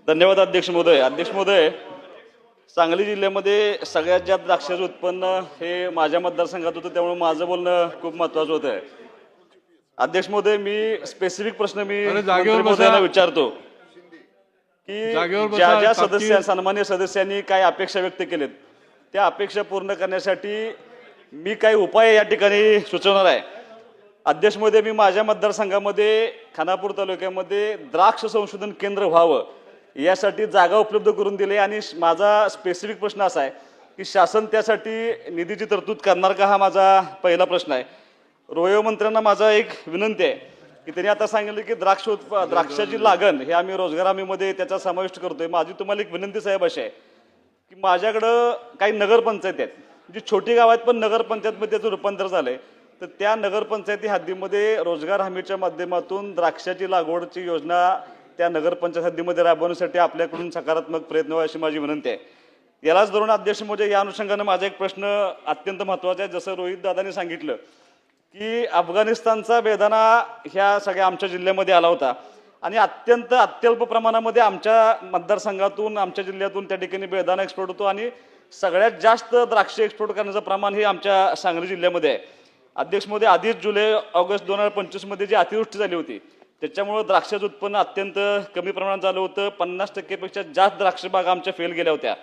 धन्यवाद अध्यक्ष महोदय। सांगली जिल्ह्यामध्ये सगळ्यात जास्त द्राक्षाचं उत्पन्न हे माझ्या मतदारसंघात होतं, त्यामुळे माझं बोलणं खूप महत्त्वाचं होतं। अध्यक्ष महोदय, मी स्पेसिफिक प्रश्न मंत्री महोदयांना विचारतो की ज्या सन्मान्य सदस्यांनी काय अपेक्षा व्यक्त केलेत त्या अपेक्षा पूर्ण करण्यासाठी मी काही उपाय या ठिकाणी सुचवणार आहे। अध्यक्ष महोदय, मी माझ्या मतदारसंघामध्ये खानापूर तालुक्यामध्ये द्राक्ष संशोधन केंद्र व्हावं यासाठी जागा उपलब्ध करून दिली आणि माझा स्पेसिफिक प्रश्न असा आहे की शासन त्यासाठी निधीची तरतूद करणार का, हा माझा पहिला प्रश्न आहे। रोयो मंत्र्यांना माझा एक विनंती आहे की त्यांनी आता सांगितलं की द्राक्षाची लागण हे आम्ही रोजगार हमीमध्ये त्याचा समाविष्ट करतोय। माझी तुम्हाला एक विनंती साहेब अशी आहे की माझ्याकडं काही नगरपंचायत आहेत जी छोटी गाव आहेत, पण नगरपंचायतमध्ये त्याचं रूपांतर झालंय, तर त्या नगरपंचायती हद्दीमध्ये रोजगार हमीच्या माध्यमातून द्राक्षाची लागवडची योजना त्या नगरपंचायत हद्दीमध्ये राबवण्यासाठी आपल्याकडून सकारात्मक प्रयत्न व्हावे अशी माझी विनंती आहे। यालाच धरून अध्यक्ष महोदय, या अनुषंगाने माझा एक प्रश्न अत्यंत महत्त्वाचा आहे। जसं रोहित दादांनी सांगितलं की अफगाणिस्तानचा बेदाणा ह्या सगळ्या आमच्या जिल्ह्यामध्ये आला होता आणि अत्यल्प प्रमाणामध्ये आमच्या मतदारसंघातून आमच्या जिल्ह्यातून त्या ठिकाणी बेदाणा एक्सपोर्ट होतो आणि सगळ्यात जास्त द्राक्ष एक्सपोर्ट करण्याचं प्रमाण हे आमच्या सांगली जिल्ह्यामध्ये आहे। अध्यक्ष महोदय, आधीच जुलै ऑगस्ट 2025 मध्ये जी अतिवृष्टी झाली होती त्याच्यामुळे द्राक्षाचं उत्पन्न अत्यंत कमी प्रमाणात झालं होतं। 50% जास्त द्राक्ष बागा आमच्या फेल गेल्या होत्या।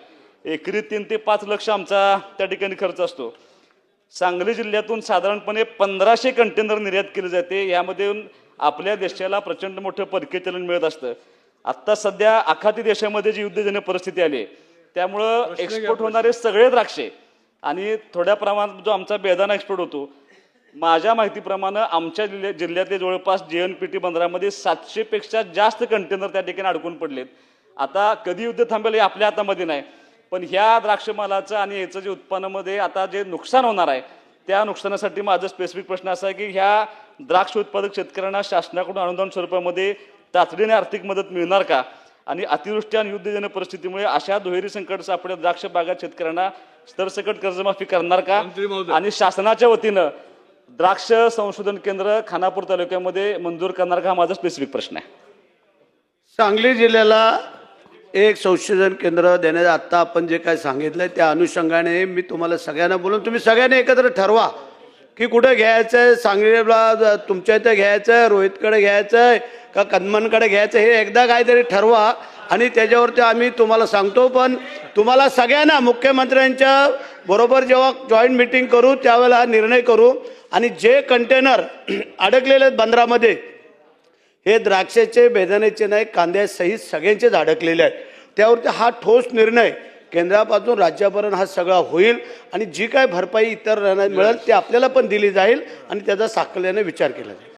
एकरी 3 ते 5 लक्ष आमचा त्या ठिकाणी खर्च असतो। सांगली जिल्ह्यातून साधारणपणे 1500 कंटेनर निर्यात केले जाते, यामध्ये आपल्या देशाला प्रचंड मोठं परकीय चलन मिळत असतं। आता सध्या आखाती देशामध्ये जी युद्धजन्य परिस्थिती आली त्यामुळं एक्सपोर्ट होणारे सगळे द्राक्षे आणि थोड्या प्रमाणात जो आमचा बेदाणा एक्सपोर्ट होतो, माझ्या माहितीप्रमाणे आमच्या जिल्ह्यातले जवळपास JNPT बंदरामध्ये 700 पेक्षा जास्त कंटेनर त्या ठिकाणी अडकून पडलेत। आता कधी युद्ध थांबेल हे आपल्या हातामध्ये नाही, पण ह्या द्राक्ष मालाचं आणि याचं जे उत्पन्नामध्ये आता जे नुकसान होणार आहे त्या नुकसानासाठी माझा स्पेसिफिक प्रश्न असा आहे की ह्या द्राक्ष उत्पादक शेतकऱ्यांना शासनाकडून अनुदान स्वरूपामध्ये तातडीने आर्थिक मदत मिळणार का, आणि अतिवृष्टी आणि युद्धजन्य परिस्थितीमुळे अशा दुहेरी संकट सापडल्या द्राक्ष बागात शेतकऱ्यांना सरसकट कर्जमाफी करणार का, आणि शासनाच्या वतीनं द्राक्ष संशोधन केंद्र खानापूर तालुक्यामध्ये मंजूर करणार का, हा माझा स्पेसिफिक प्रश्न आहे। सांगली जिल्ह्याला एक संशोधन केंद्र देण्याचं आत्ता आपण जे काय सांगितलंय त्या अनुषंगाने मी तुम्हाला सगळ्यांना बोलून तुम्ही सगळ्यांनी एकत्र ठरवा की कुठे घ्यायचं आहे, सांगलीला तुमच्या इथे घ्यायचं आहे, रोहितकडे घ्यायचं आहे का कदमनकडे घ्यायचं, हे एकदा काहीतरी ठरवा आणि त्याच्यावरती आम्ही तुम्हाला सांगतो। पण तुम्हाला सगळ्यांना मुख्यमंत्र्यांच्या बरोबर जेव्हा जॉईंट मीटिंग करू त्यावेळेला हा निर्णय करू आणि जे कंटेनर अडकलेले आहेत बंदरामध्ये हे द्राक्षाचे बेदाण्याचे नाही कांद्यासहित सगळ्यांचेच अडकलेले आहेत, त्यावरती हा ठोस निर्णय केंद्रापासून राज्यापर्यंत हा सगळा होईल आणि जी काय भरपाई इतर मिळेल ती आपल्याला पण दिली जाईल आणि त्याचा साकल्याने विचार केला जाईल।